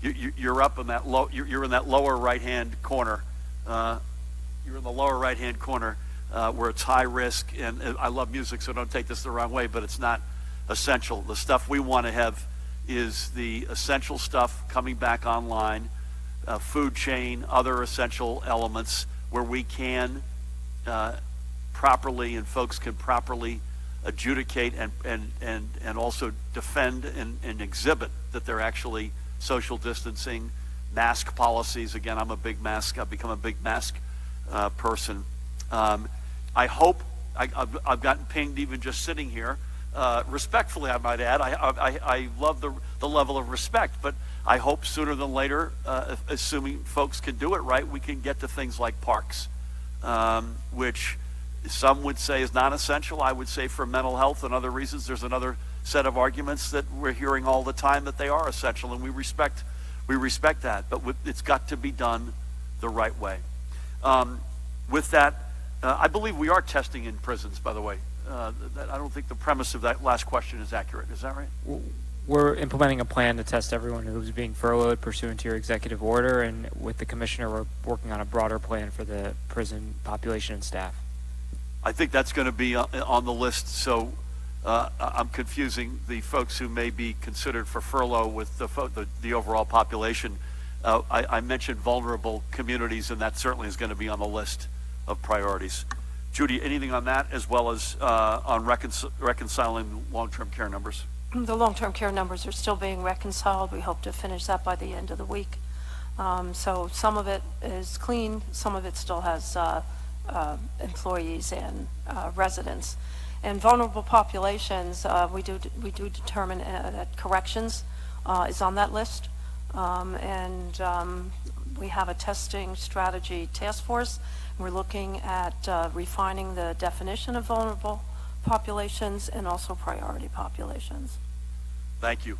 You're up in that you're in that lower right-hand corner. You're in the lower right-hand corner where it's high risk. And I love music, so don't take this the wrong way, but it's not essential. The stuff we want to have is the essential stuff coming back online, food chain, other essential elements where we can properly, and folks can properly adjudicate and also defend and exhibit that they're actually social distancing, mask policies. Again, I've become a big mask person. I hope, I've gotten pinged even just sitting here, respectfully I might add, I love the level of respect, but I hope sooner than later, assuming folks can do it right, we can get to things like parks, which some would say is not essential. I would say for mental health and other reasons, there's another set of arguments that we're hearing all the time that they are essential, and we respect that, but it's got to be done the right way. With that, I believe we are testing in prisons, by the way. I don't think the premise of that last question is accurate. Is that right? We're implementing a plan to test everyone who's being furloughed pursuant to your executive order, and with the commissioner, we're working on a broader plan for the prison population and staff. I think that's going to be on the list, so I'm confusing the folks who may be considered for furlough with the overall population. I mentioned vulnerable communities, and that certainly is going to be on the list of priorities. Judy, anything on that, as well as on reconciling long-term care numbers? The long-term care numbers are still being reconciled. We hope to finish that by the end of the week. So some of it is clean, some of it still has employees and residents. And vulnerable populations, we do determine that corrections is on that list. We have a testing strategy task force. We're looking at refining the definition of vulnerable populations and also priority populations. Thank you.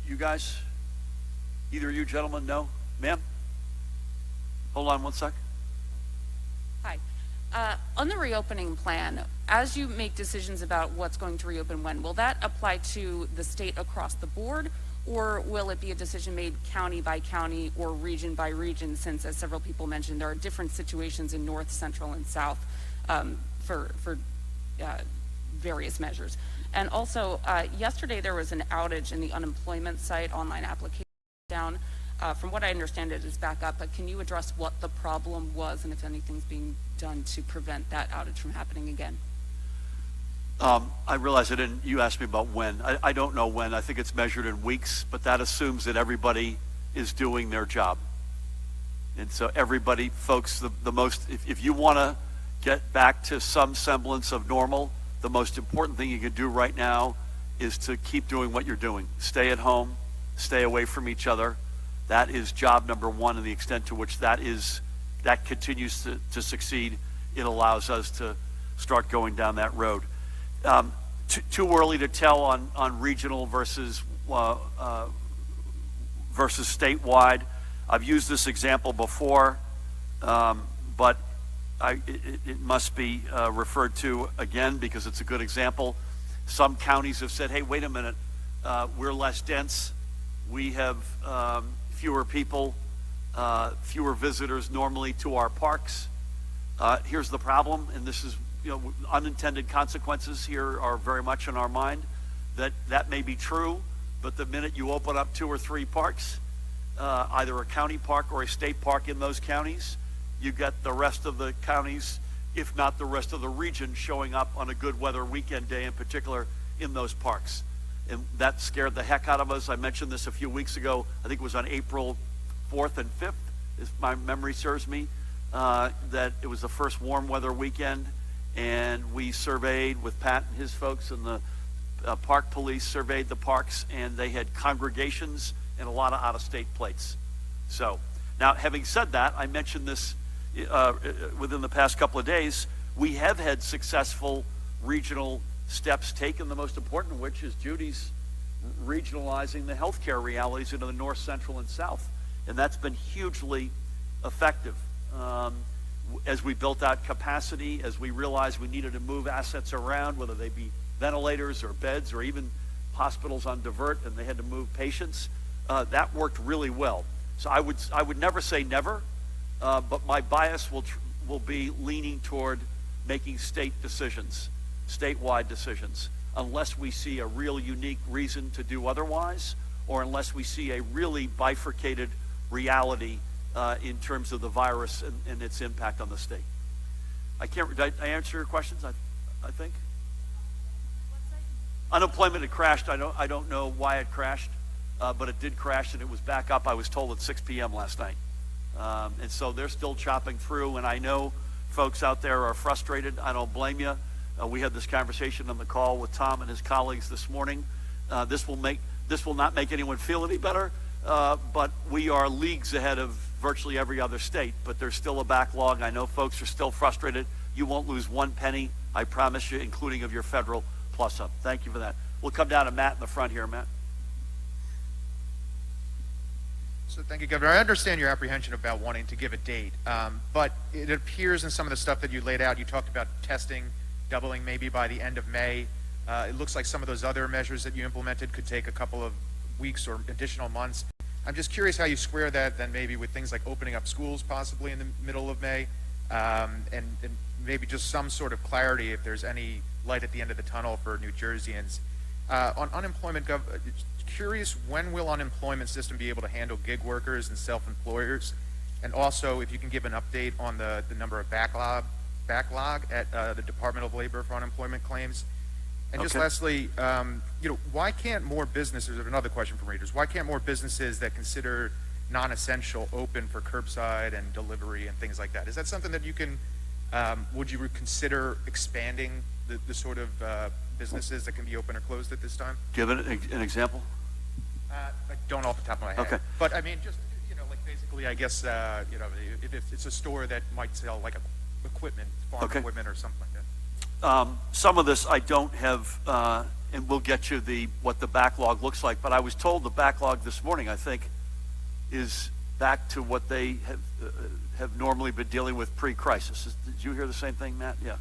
You guys, either of you gentlemen, no? Ma'am? Hold on one sec. Hi. On the reopening plan, as you make decisions about what's going to reopen when, will that apply to the state across the board, or will it be a decision made county by county or region by region, since, as several people mentioned, there are different situations in North, Central, and South for various measures? And also, yesterday there was an outage in the unemployment site, online application down. From what I understand, it is back up, but can you address what the problem was and if anything's being done to prevent that outage from happening again? I realize I didn't, you asked me about when. I don't know when. I think it's measured in weeks, but that assumes that everybody is doing their job. And so everybody, folks, the most, if you want to get back to some semblance of normal, the most important thing you can do right now is to keep doing what you're doing. Stay at home, stay away from each other. That is job number one, and the extent to which that continues to succeed, it allows us to start going down that road. Too early to tell on regional versus statewide. I've used this example before, but it must be referred to again because it's a good example. Some counties have said, hey, wait a minute, we're less dense. We have fewer people, fewer visitors normally to our parks. Here's the problem, and this is, unintended consequences here are very much in our mind. That may be true, but the minute you open up 2 or 3 parks, either a county park or a state park in those counties, you get the rest of the counties, if not the rest of the region, showing up on a good weather weekend day in particular in those parks. And that scared the heck out of us. I mentioned this a few weeks ago. I think it was on April 4th and 5th, if my memory serves me, that it was the first warm weather weekend, and we surveyed with Pat and his folks, and the park police surveyed the parks, and they had congregations and a lot of out-of-state plates. So, now having said that, I mentioned this within the past couple of days, we have had successful regional steps taken, the most important of which is Judy's regionalizing the healthcare realities into the North, Central, and South. And that's been hugely effective. As we built out capacity, as we realized we needed to move assets around, whether they be ventilators or beds or even hospitals on divert, and they had to move patients, that worked really well. So I would never say never, but my bias will be leaning toward making state decisions, statewide decisions, unless we see a real unique reason to do otherwise, or unless we see a really bifurcated reality in terms of the virus and its impact on the state. Did I answer your questions? I think. Unemployment had crashed. I don't know why it crashed, but it did crash, and it was back up, I was told, at 6 p.m. last night. And so they're still chopping through, and I know folks out there are frustrated. I don't blame you. We had this conversation on the call with Tom and his colleagues this morning. This will not make anyone feel any better, but we are leagues ahead of virtually every other state, but there's still a backlog. I know folks are still frustrated. You won't lose one penny, I promise you, including of your federal plus up. Thank you for that. We'll come down to Matt in the front here. Matt. So thank you, Governor. I understand your apprehension about wanting to give a date, but it appears in some of the stuff that you laid out, you talked about testing doubling maybe by the end of May. It looks like some of those other measures that you implemented could take a couple of weeks or additional months. I'm just curious how you square that then maybe with things like opening up schools possibly in the middle of May, and maybe just some sort of clarity if there's any light at the end of the tunnel for New Jerseyans. On unemployment, curious, when will unemployment system be able to handle gig workers and self-employers? And also, if you can give an update on the number of backlog at the Department of Labor for unemployment claims. And just lastly, why can't more businesses, another question from readers, why can't more businesses that consider non-essential open for curbside and delivery and things like that? Is that something that you can, would you consider expanding the sort of businesses that can be open or closed at this time? Give an example. I don't off the top of my head. Okay. But I mean, just, like basically, I guess, if it's a store that might sell like equipment, farm Okay. equipment or something like that. Some of this I don't have, and we'll get you what the backlog looks like, but I was told the backlog this morning, I think, is back to what they have normally been dealing with pre-crisis. Did you hear the same thing, Matt? Yeah.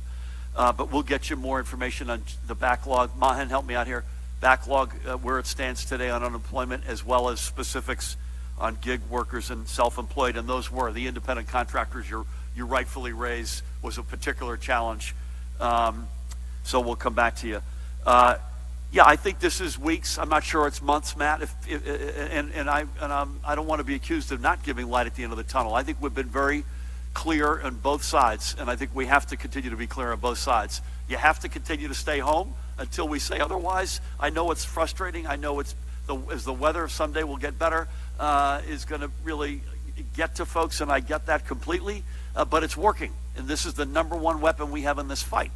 But we'll get you more information on the backlog. Mahan, help me out here. Backlog, where it stands today on unemployment, as well as specifics on gig workers and self-employed, and those were the independent contractors you rightfully raised was a particular challenge. So we'll come back to you. Yeah, I think this is weeks. I'm not sure it's months, Matt. I don't want to be accused of not giving light at the end of the tunnel. I think we've been very clear on both sides, and I think we have to continue to be clear on both sides. You have to continue to stay home until we say otherwise. I know it's frustrating. I know as the weather someday will get better, is going to really get to folks, and I get that completely. But it's working, and this is the number one weapon we have in this fight.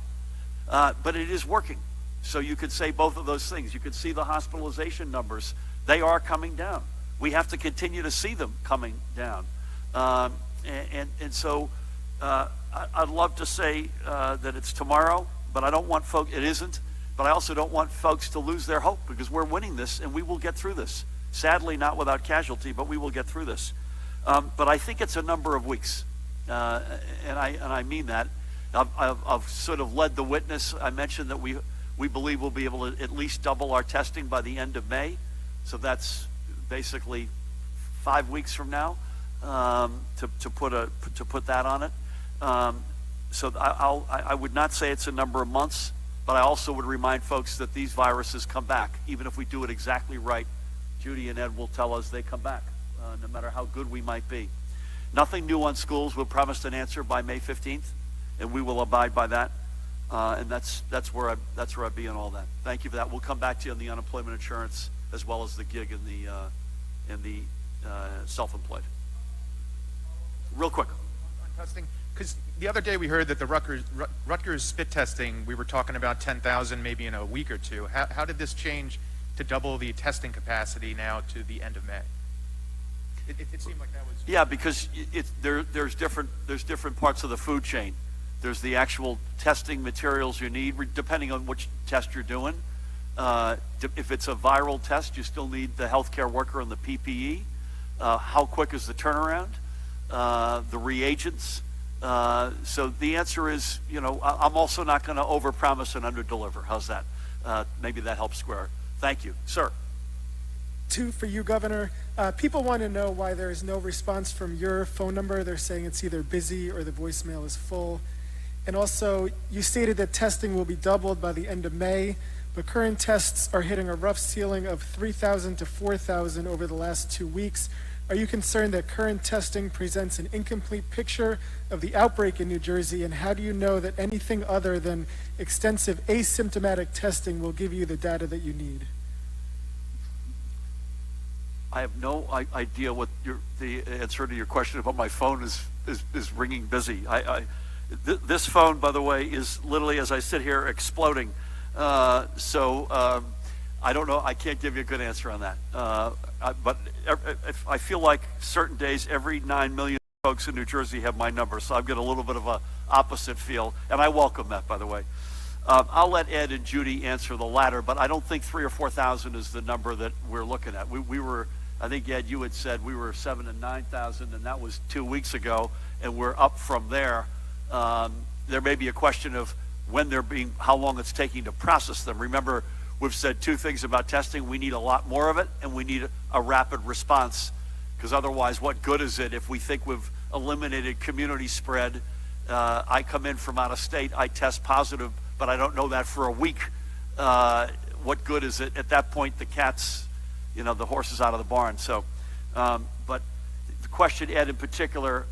But it is working. So you could say both of those things. You could see the hospitalization numbers. They are coming down. We have to continue to see them coming down. So I'd love to say that it's tomorrow, but I don't want folks, it isn't, but I also don't want folks to lose their hope, because we're winning this and we will get through this. Sadly, not without casualty, but we will get through this. But I think it's a number of weeks, and I mean that. I've sort of led the witness. I mentioned that we believe we'll be able to at least double our testing by the end of May. So that's basically 5 weeks from now, to put that on it. So I would not say it's a number of months, but I also would remind folks that these viruses come back. Even if we do it exactly right, Judy and Ed will tell us they come back, no matter how good we might be. Nothing new on schools. We'll promise an answer by May 15th, and we will abide by that. And that's where I'd be on all that. Thank you for that. We'll come back to you on the unemployment insurance, as well as the gig and the self-employed. Real quick. On testing, because the other day we heard that the Rutgers spit testing, we were talking about 10,000 maybe in a week or two. How did this change to double the testing capacity now to the end of May? It seemed like that was... Yeah, because there's different parts of the food chain. There's the actual testing materials you need, depending on which test you're doing. If it's a viral test, you still need the healthcare worker and the PPE. How quick is the turnaround? The reagents. So the answer is, I'm also not going to overpromise and underdeliver. How's that? Maybe that helps square. Thank you. Sir. Two for you, Governor. People want to know why there is no response from your phone number. They're saying it's either busy or the voicemail is full. And also, you stated that testing will be doubled by the end of May, but current tests are hitting a rough ceiling of 3,000 to 4,000 over the last 2 weeks. Are you concerned that current testing presents an incomplete picture of the outbreak in New Jersey, and how do you know that anything other than extensive asymptomatic testing will give you the data that you need? I have no idea what the answer to your question about my phone is ringing busy. This phone, by the way, is literally, as I sit here, exploding. So I don't know. I can't give you a good answer on that. But I feel like certain days, every 9 million folks in New Jersey have my number. So I've got a little bit of a opposite feel, and I welcome that, by the way. I'll let Ed and Judy answer the latter, but I don't think 3,000 or 4,000 is the number that we're looking at. We were, I think, Ed, you had said we were 7,000 to 9,000, and that was 2 weeks ago, and we're up from there. There may be a question of how long it's taking to process them. Remember, we've said two things about testing. We need a lot more of it, and we need a rapid response, because otherwise, what good is it if we think we've eliminated community spread? I come in from out of state, I test positive, but I don't know that for a week. What good is it? At that point, the cat's, the horse is out of the barn. So, but the question, Ed, in particular,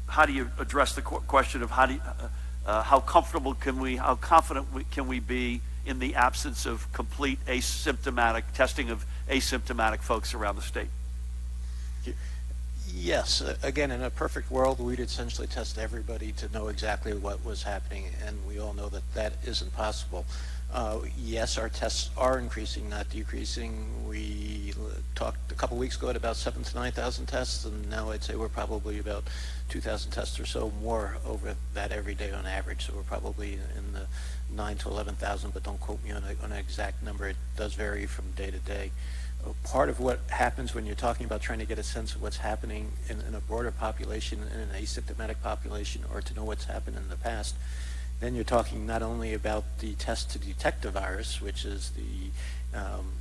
how do you address the question of how confident can we be in the absence of complete asymptomatic testing of asymptomatic folks around the state? Yes. Again, in a perfect world, we'd essentially test everybody to know exactly what was happening, and we all know that that isn't possible. Yes, our tests are increasing, not decreasing. We talked a couple weeks ago at about 7,000 to 9,000 tests, and now I'd say we're probably about 2,000 tests or so more over that every day on average. So we're probably in the 9,000 to 11,000, but don't quote me on an exact number. It does vary from day to day. Part of what happens when you're talking about trying to get a sense of what's happening in a broader population, in an asymptomatic population, or to know what's happened in the past, then you're talking not only about the test to detect the virus, which is the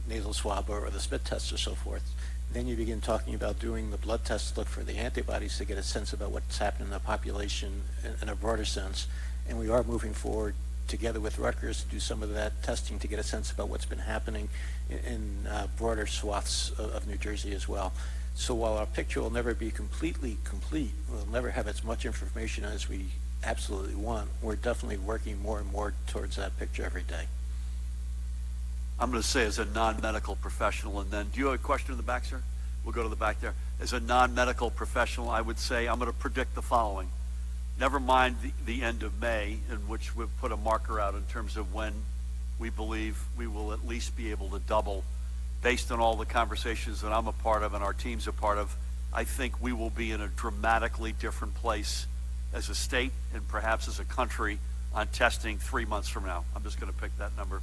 nasal swab or the spit test or so forth. Then you begin talking about doing the blood tests to look for the antibodies to get a sense about what's happening in the population in a broader sense. And we are moving forward together with Rutgers to do some of that testing to get a sense about what's been happening in broader swaths of New Jersey as well. So while our picture will never be completely complete, we'll never have as much information as we absolutely want, we're definitely working more and more towards that picture every day. I'm going to say as a non-medical professional, and then, do you have a question in the back, sir? We'll go to the back there. As a non-medical professional, I would say I'm going to predict the following. Never mind the end of May, in which we've put a marker out in terms of when we believe we will at least be able to double. Based on all the conversations that I'm a part of and our team's a part of, I think we will be in a dramatically different place as a state and perhaps as a country on testing 3 months from now. I'm just going to pick that number.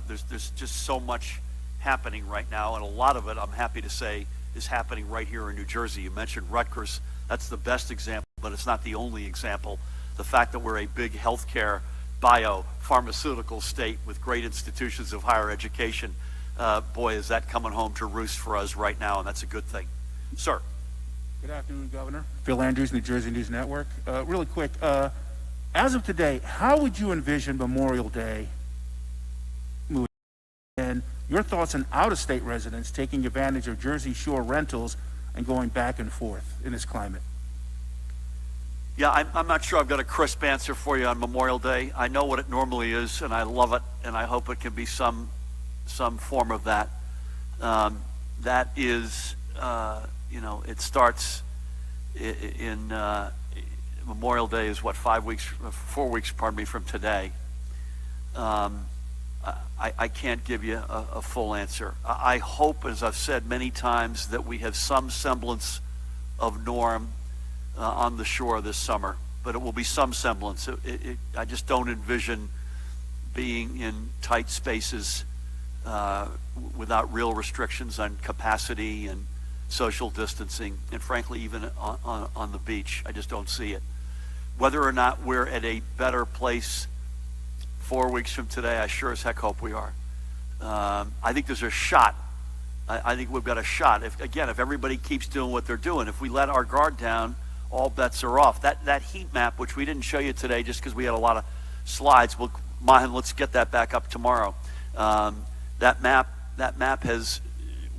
There's just so much happening right now, and a lot of it, I'm happy to say, is happening right here in New Jersey. You mentioned Rutgers. That's the best example, but it's not the only example. The fact that we're a big healthcare, bio-pharmaceutical state with great institutions of higher education, boy, is that coming home to roost for us right now, and that's a good thing. Sir. Good afternoon, Governor. Phil Andrews, New Jersey News Network. Really quick, as of today, how would you envision Memorial Day moving? And your thoughts on out-of-state residents taking advantage of Jersey Shore rentals and going back and forth in this climate? Yeah, I'm not sure I've got a crisp answer for you on Memorial Day. I know what it normally is, and I love it, and I hope it can be some form of that. That is, it starts in Memorial Day is what, 4 weeks, pardon me, from today. I can't give you a full answer. I hope, as I've said many times, that we have some semblance of norm on the shore this summer, but it will be some semblance. I just don't envision being in tight spaces without real restrictions on capacity and social distancing, and frankly, even on the beach. I just don't see it. Whether or not we're at a better place 4 weeks from today, I sure as heck hope we are. I think there's a shot. I think we've got a shot. If everybody keeps doing what they're doing, if we let our guard down, all bets are off. That heat map, which we didn't show you today just because we had a lot of slides, Mahan, let's get that back up tomorrow. That map has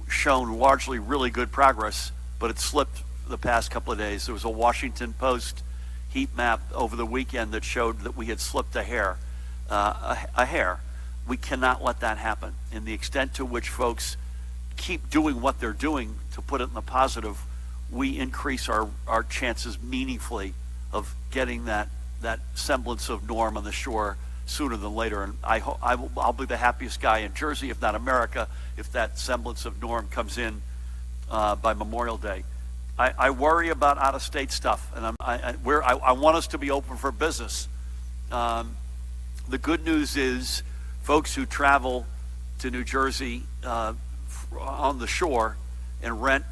shown largely really good progress, but it slipped the past couple of days. There was a Washington Post heat map over the weekend that showed that we had slipped a hair. We cannot let that happen. And the extent to which folks keep doing what they're doing, to put it in the positive, we increase our chances meaningfully of getting that semblance of norm on the shore sooner than later. And I'll be the happiest guy in Jersey, if not America, if that semblance of norm comes in by Memorial Day. I worry about out-of-state stuff, and I want us to be open for business. The good news is folks who travel to New Jersey on the shore and rent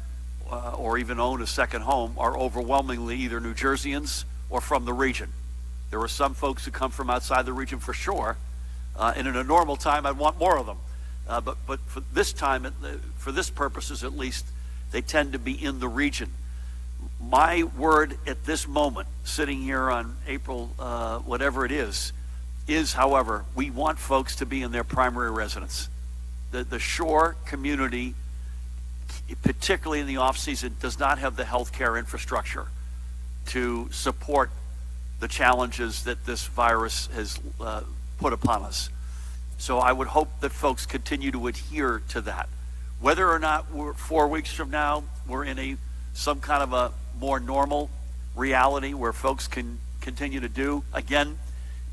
or even own a second home are overwhelmingly either New Jerseyans or from the region. There are some folks who come from outside the region for sure, and in a normal time I'd want more of them. But for this time, for this purposes at least, they tend to be in the region. My word at this moment, sitting here on April whatever it is, however, we want folks to be in their primary residence. The shore community, particularly in the off-season, does not have the healthcare infrastructure to support the challenges that this virus has put upon us. So I would hope that folks continue to adhere to that. Whether or not we're 4 weeks from now, we're in a some kind of a more normal reality where folks can continue to do, again,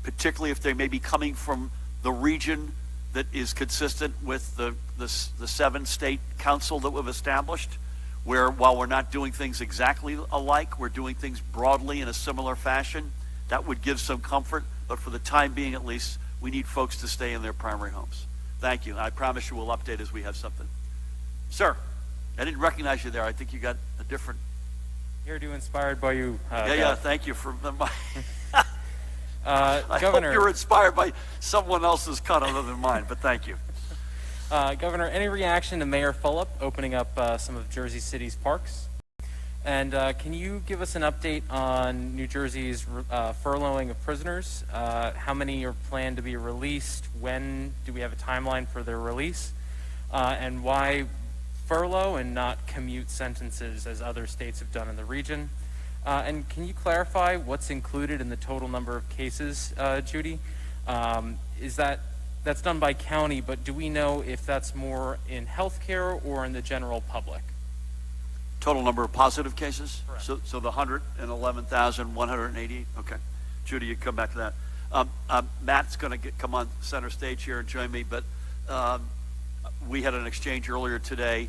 particularly if they may be coming from the region that is consistent with the 7-state council that we've established, where while we're not doing things exactly alike, we're doing things broadly in a similar fashion. That would give some comfort, but for the time being at least, we need folks to stay in their primary homes. Thank you. I promise you we'll update as we have something. Sir, I didn't recognize you there. I think you got a different... Hairdo inspired by you. Yeah, thank you for my... I Governor, hope you're inspired by someone else's cut other than mine, but thank you. Governor, any reaction to Mayor Fulop opening up some of Jersey City's parks? And can you give us an update on New Jersey's furloughing of prisoners? How many are planned to be released? When do we have a timeline for their release? And why furlough and not commute sentences as other states have done in the region? And can you clarify what's included in the total number of cases, Judy? That's done by county, but do we know if that's more in healthcare or in the general public? Total number of positive cases? Correct. So the 111,180? Okay. Judy, you come back to that. Matt's going to come on center stage here and join me, but we had an exchange earlier today.